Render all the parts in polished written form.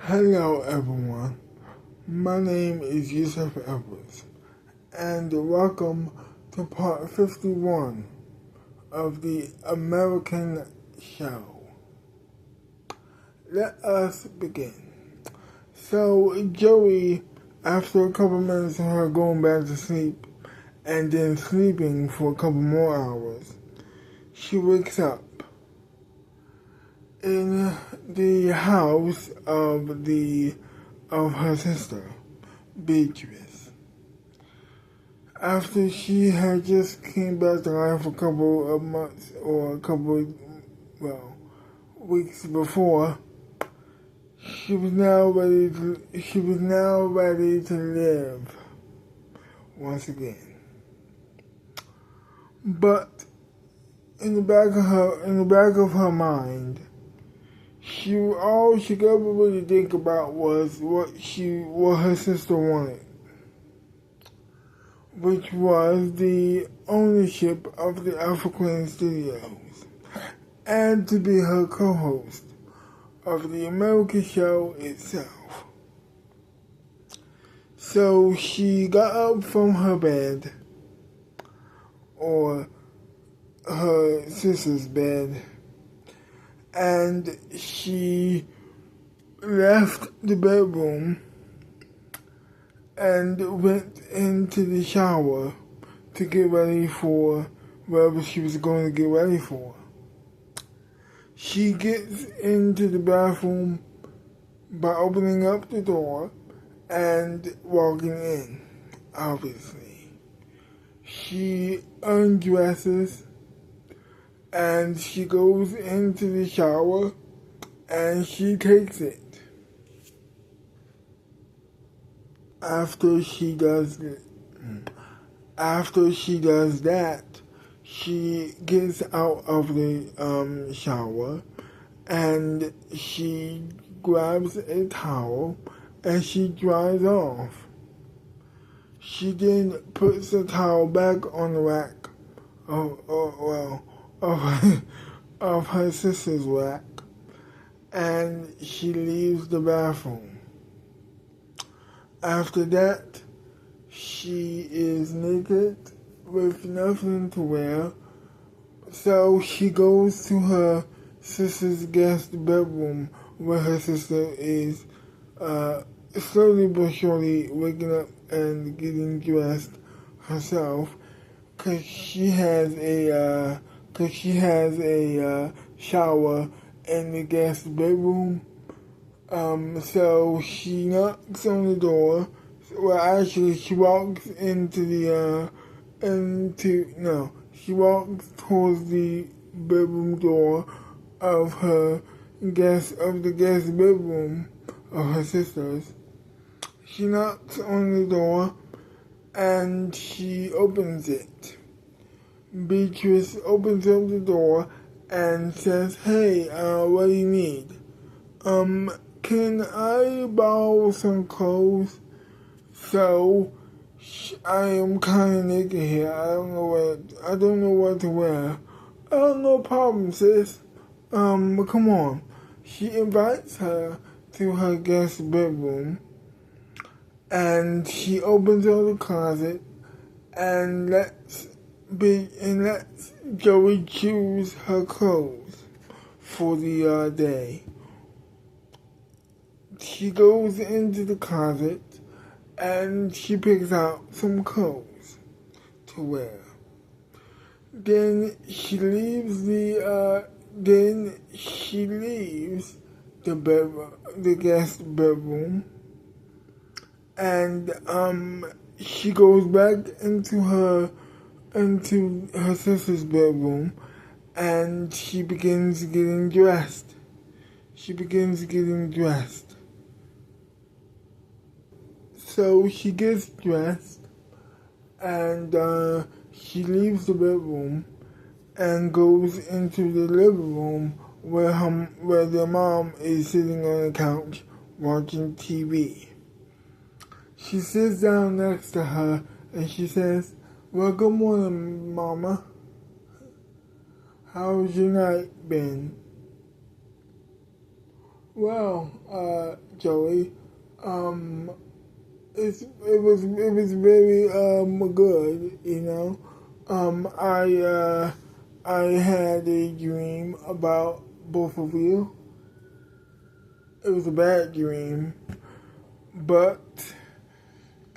Hello everyone, my name is Yusuf Edwards, and welcome to part 51 of the American Show. Let us begin. So Joey, after a couple minutes of her going back to sleep, and then sleeping for a couple more hours, she wakes up in the house of her sister, Beatrice. After she had just came back to life a couple of months or weeks before, she was now ready to live once again. But in the back of her mind, all she could ever really think about was what her sister wanted, which was the ownership of the Alpha Queen Studios, and to be her co-host of the American Show itself. So she got up from her bed, or her sister's bed, and she left the bedroom and went into the shower to get ready for whatever she was going to get ready for. She gets into the bathroom by opening up the door and walking in, obviously. She undresses and she goes into the shower and she takes it. After she does that, she gets out of the shower and she grabs a towel and she dries off. She then puts the towel back on the rack of her sister's rack, and she leaves the bathroom. After that, she is naked with nothing to wear, so she goes to her sister's guest bedroom where her sister is slowly but surely waking up and getting dressed herself, because she has a shower in the guest bedroom. So she knocks on the door. Well, actually, she walks she walks towards the bedroom door of the guest bedroom of her sister's. She knocks on the door and she opens it. Beatrice opens up the door and says, "Hey, what do you need? Can I borrow some clothes? So, I am kind of naked here. I don't know what to wear." "Oh, no problem, sis. Come on." She invites her to her guest bedroom, and she opens up the closet and lets Joey choose her clothes for the day. She goes into the closet and she picks out some clothes to wear. Then she leaves the guest bedroom, and she goes back into her sister's bedroom, and she begins getting dressed. So she gets dressed and she leaves the bedroom and goes into the living room where their mom is sitting on the couch watching TV. She sits down next to her and she says, "Well, good morning, Mama. How's your night been?" Well, Joey, it was very good, you know. I had a dream about both of you. It was a bad dream, but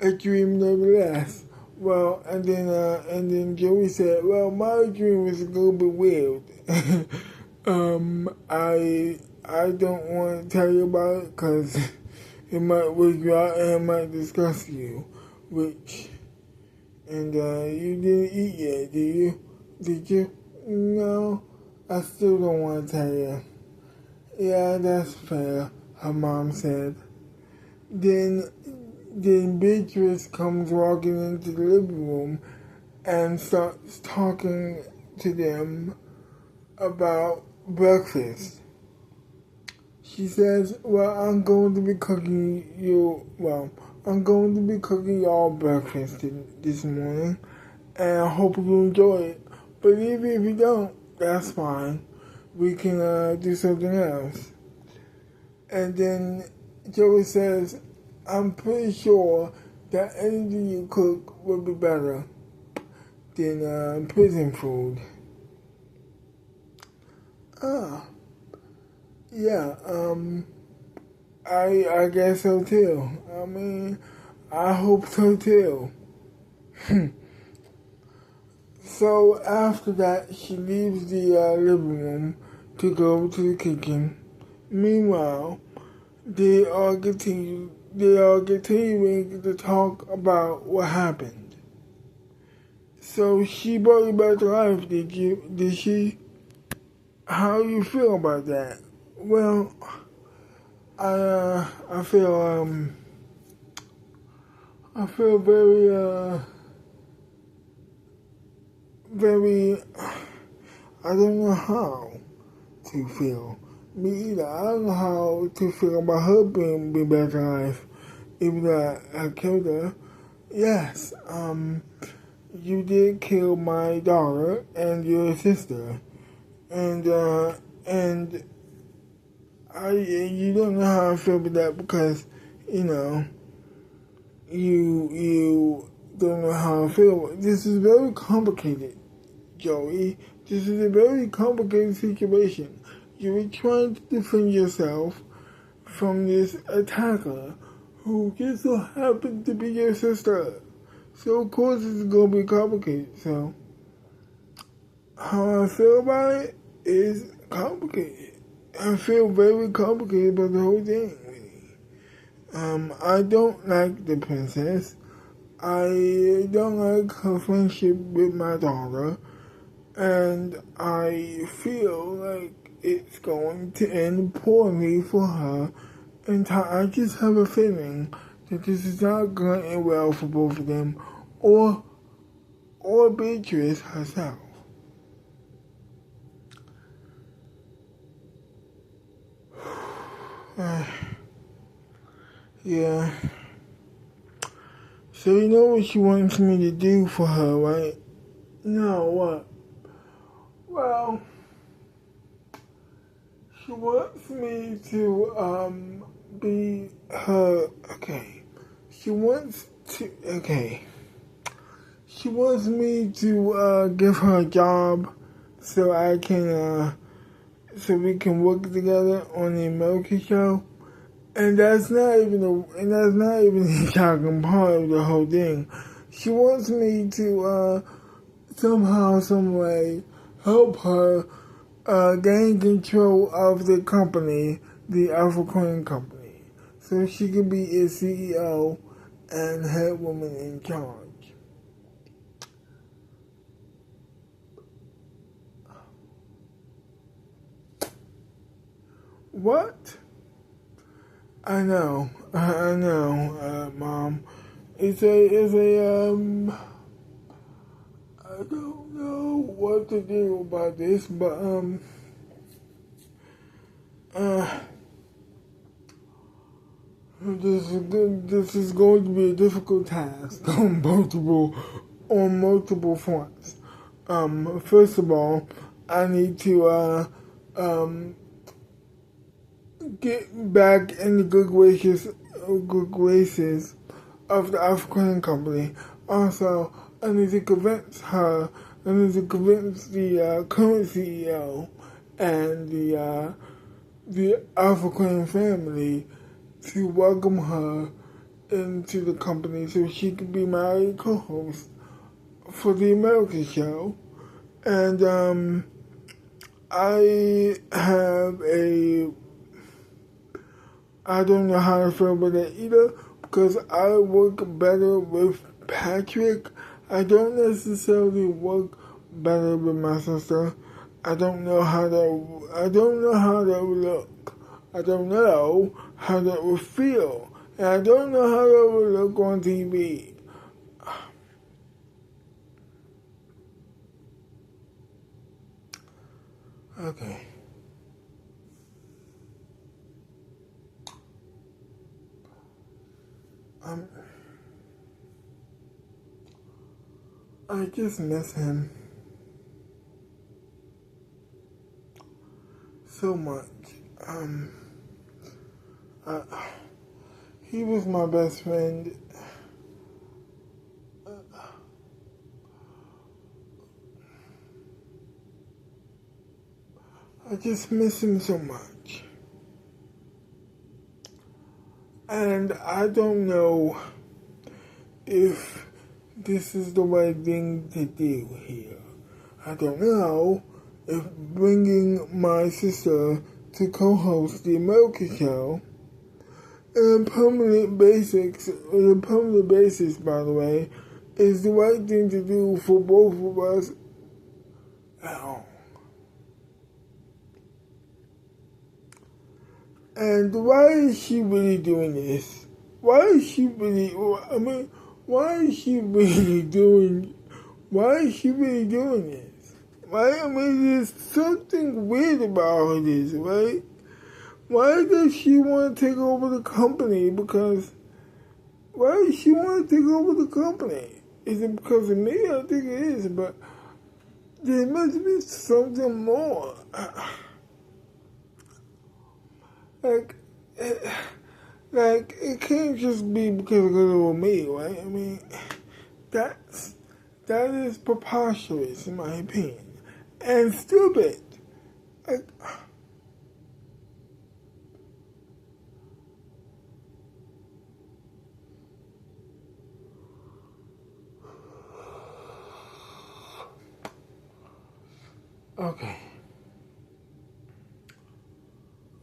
a dream nevertheless. Well, and then Joey said, "Well, my dream was a little bit weird. I don't want to tell you about it because it might wake you out and it might disgust you, which." And you didn't eat yet, did you? Did you? No, I still don't want to tell you. Yeah, that's fair, her mom said. Then, then Beatrice comes walking into the living room and starts talking to them about breakfast. She says, well, I'm going to be cooking y'all breakfast this morning, and I hope you enjoy it. But even if you don't, that's fine. We can do something else. And then Joey says, I'm pretty sure that anything you cook will be better than prison food. Ah, yeah, I guess so too. I mean, I hope so too. So after that, she leaves the living room to go to the kitchen. Meanwhile, they are continuing to talk about what happened. So she brought you back to life, did you? Did she? How do you feel about that? Well, I feel very, I don't know how to feel. Me either. I don't know how to feel about her being back alive, even though I killed her. Yes, you did kill my daughter and your sister, and you don't know how I feel about that because, you know, you don't know how I feel. This is very complicated, Joey. This is a very complicated situation. You were trying to defend yourself from this attacker who just so happened to be your sister. So of course it's gonna be complicated. So how I feel about it is complicated. I feel very complicated about the whole thing. I don't like the princess. I don't like her friendship with my daughter. And I feel like it's going to end poorly for her. And I just have a feeling that this is not going to end well for both of them, or Beatrice herself. Yeah. So you know what she wants me to do for her, right? No, what? Well, she wants me to be her. Okay. She wants to. Okay. She wants me to give her a job so I can so we can work together on the American show. And that's not even the shocking part of the whole thing. She wants me to somehow, some way, help her gain control of the company, the Alpha Queen company, so she can be its CEO and head woman in charge. What? I know, Mom. It's a, I don't know what to do about this, but, this is going to be a difficult task on multiple fronts. First of all, I need to, get back in the good graces of the African company. Also, I need to convince her, I need to convince the current CEO and the African family to welcome her into the company so she could be my co-host for the American show. And I have I don't know how to feel about that either because I work better with Patrick. I don't necessarily work better with my sister. I don't know how that would look. I don't know how that would feel. And I don't know how that would look on TV. Okay. I just miss him so much. He was my best friend. I just miss him so much. And I don't know if this is the right thing to do here. I don't know if bringing my sister to co-host the American show on a permanent basis, by the way, is the right thing to do for both of us at home. And why is she really doing this? Why is she really doing this? Right? There's something weird about this, right? Why does she want to take over the company? Because why does she want to take over the company? Is it because of me? I think it is, but there must be something more. Like, it can't just be because of me, right? That is preposterous in my opinion. And stupid. Like, okay.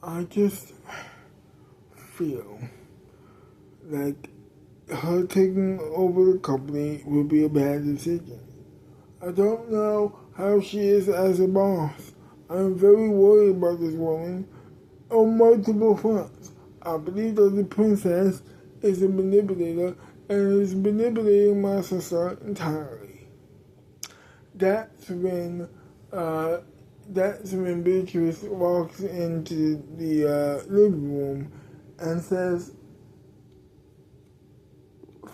I just feel like her taking over the company would be a bad decision. I don't know how she is as a boss. I'm very worried about this woman on multiple fronts. I believe that the princess is a manipulator and is manipulating my sister entirely. That's when Beatrice walks into the living room and says,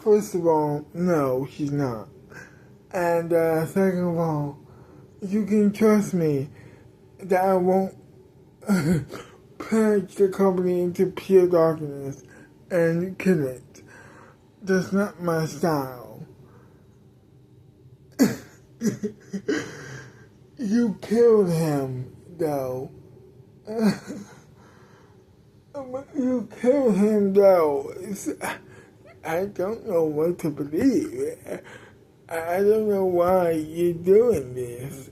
first of all, no, she's not. And second of all, you can trust me that I won't plunge the company into pure darkness and kill it. That's not my style. You killed him, though. You killed him, though. I don't know what to believe. I don't know why you're doing this.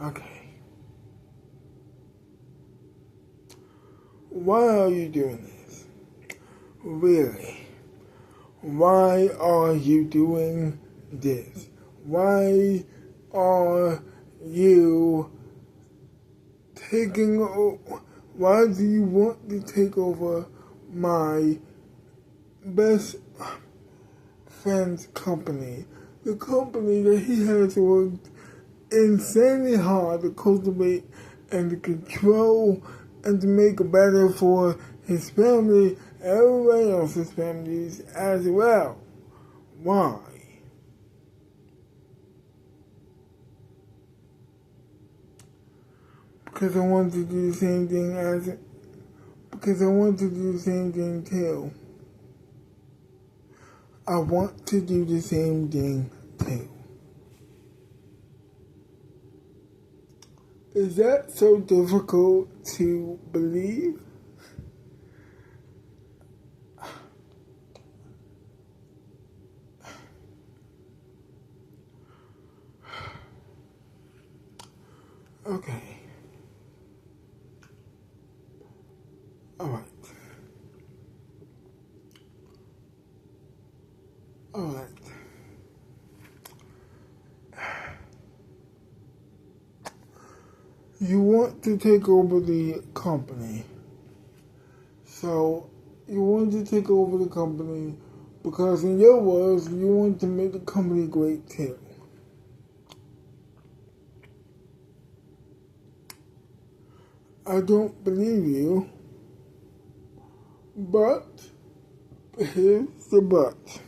Okay. Why are you doing this? Really? Why are you doing this? Why are you why do you want to take over my best friend's company? The company that he has worked insanely hard to cultivate and to control and to make better for his family and everybody else's families as well. Why? because I want to do the same thing because I want to do the same thing too. I want to do the same thing too. Is that so difficult to believe? Okay. Alright. Alright. You want to take over the company. So, you want to take over the company because in your words, you want to make the company great too. I don't believe you, but here's the but.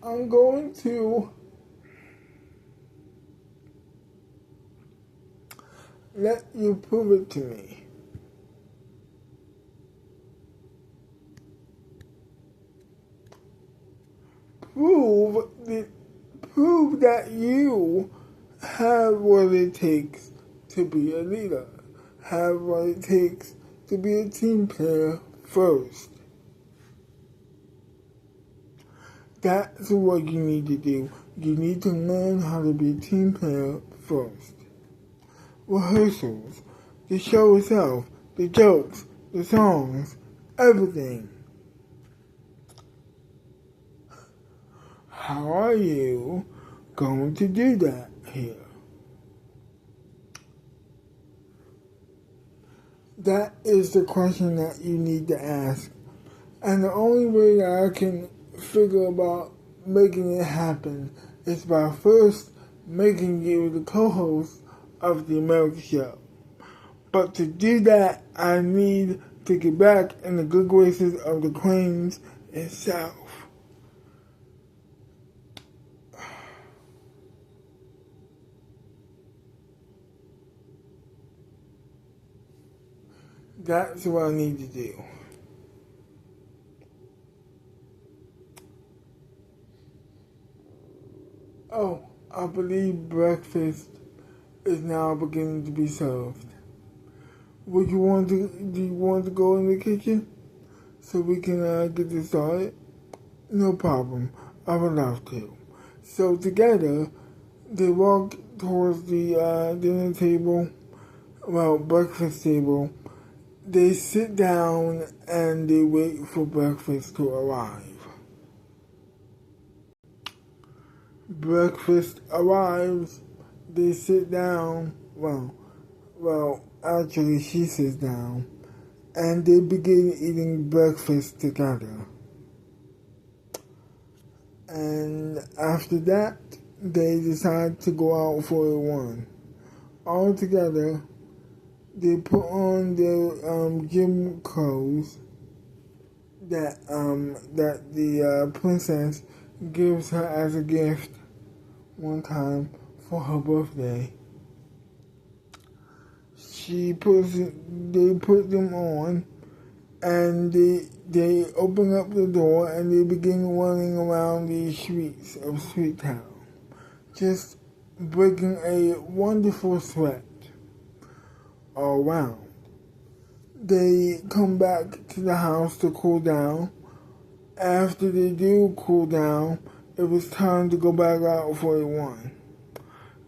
I'm going to let you prove it to me. Prove that you have what it takes to be a leader. Have what it takes to be a team player first. That's what you need to do. You need to learn how to be a team player first. Rehearsals, the show itself, the jokes, the songs, everything. How are you going to do that here? That is the question that you need to ask. And the only way that I can figure about making it happen is by first making you the co-host of the American Show. But to do that, I need to get back in the good graces of the Queens itself. That's what I need to do. Oh, I believe breakfast is now beginning to be served. Do you want to go in the kitchen so we can get this started? No problem. I would love to. So together, they walk towards the dinner table, breakfast table. They sit down and they wait for breakfast to arrive. Breakfast arrives. They sit down. Actually, she sits down, and they begin eating breakfast together. And after that, they decide to go out for a run. All together, they put on their gym clothes that the princess gives her as a gift one time for her birthday. They put them on, and they open up the door and they begin running around the streets of Sweet Town, just breaking a wonderful sweat all around. They come back to the house to cool down. After they do cool down, it was time to go back out for a run.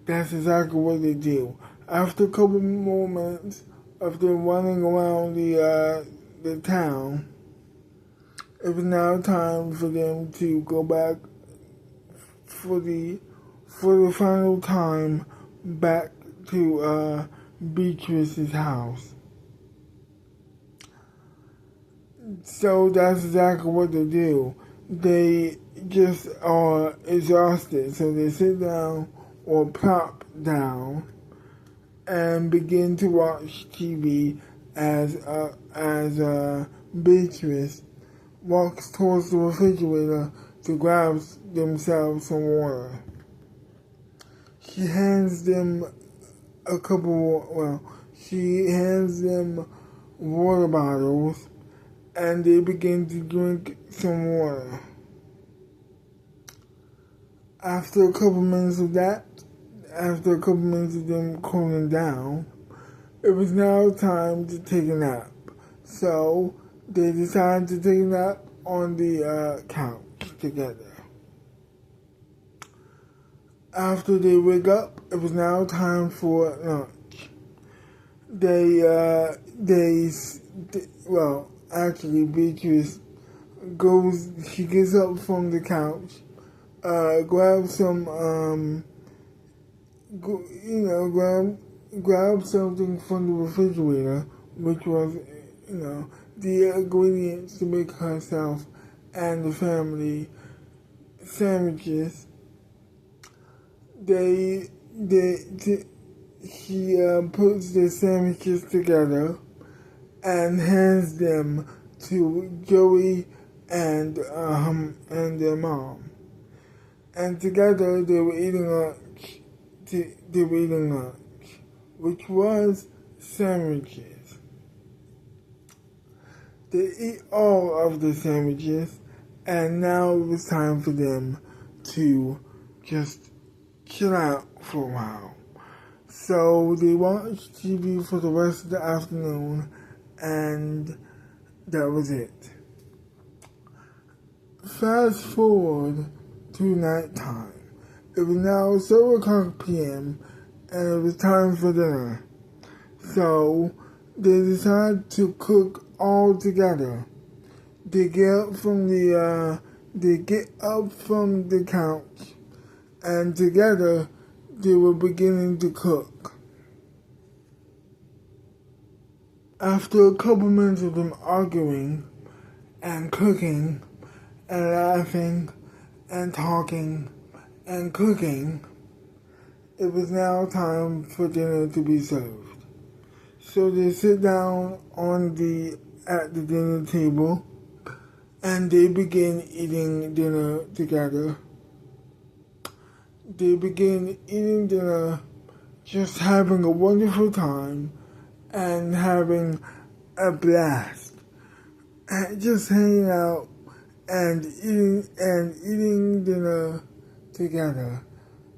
That's exactly what they do. After a couple more minutes of them running around the town, it was now time for them to go back for the final time back to Beatrice's house. So that's exactly what they do. They just are exhausted, so they sit down or plop down and begin to watch TV as Beatrice walks towards the refrigerator to grab themselves some water. she hands them she hands them water bottles, and they begin to drink some water. After a couple minutes of them cooling down, it was now time to take a nap. So they decided to take a nap on the couch together. After they wake up, it was now time for lunch. Beatrice gets up from the couch, grabs grab something from the refrigerator, which was, the ingredients to make herself and the family sandwiches. She puts the sandwiches together and hands them to Joey and their mom. And together they were eating lunch, which was sandwiches. They eat all of the sandwiches, and now it was time for them to just chill out for a while. So they watched TV for the rest of the afternoon, and that was it. Fast forward to nighttime. It was now 7:00 p.m. and it was time for dinner. So they decided to cook all together. They get up from the couch, and together they were beginning to cook. After a couple minutes of them arguing and cooking and laughing and talking and cooking, it was now time for dinner to be served. So they sit down at the dinner table, and they begin eating dinner together. They begin eating dinner, just having a wonderful time and having a blast, and just hanging out and eating dinner together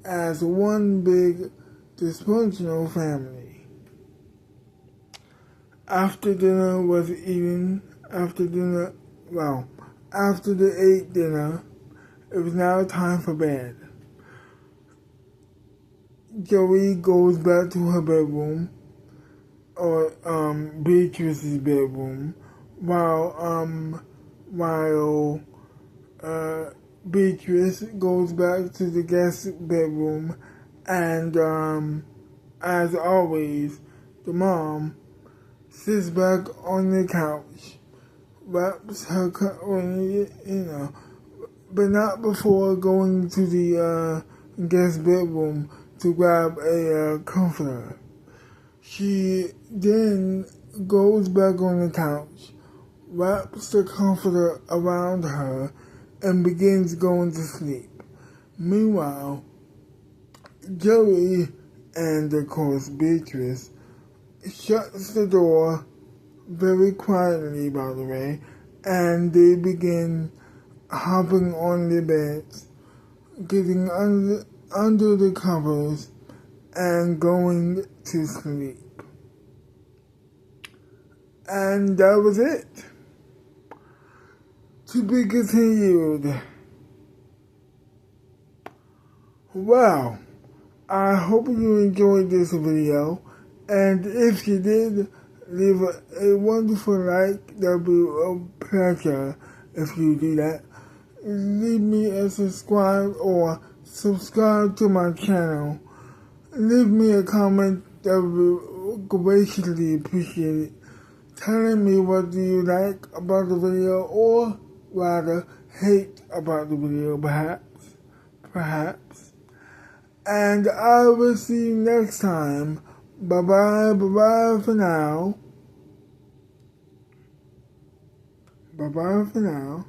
as one big dysfunctional family. After they ate dinner, it was now time for bed. Joey goes back to her bedroom, or Beatrice's bedroom, while Beatrice goes back to the guest bedroom, and as always, the mom sits back on the couch, wraps her, but not before going to the guest bedroom to grab a comforter. She then goes back on the couch, wraps the comforter around her, and begins going to sleep. Meanwhile, Joey and, of course, Beatrice shuts the door very quietly, by the way, and they begin hopping on the beds, getting under the covers, and going to sleep. And that was it. To be continued. Well, I hope you enjoyed this video, and if you did, leave a wonderful like. That'll be a pleasure if you do that. Leave me a subscribe to my channel. Leave me a comment that would be graciously appreciated, telling me what do you like about the video, or rather hate about the video, perhaps. And I will see you next time. Bye-bye for now. Bye-bye for now.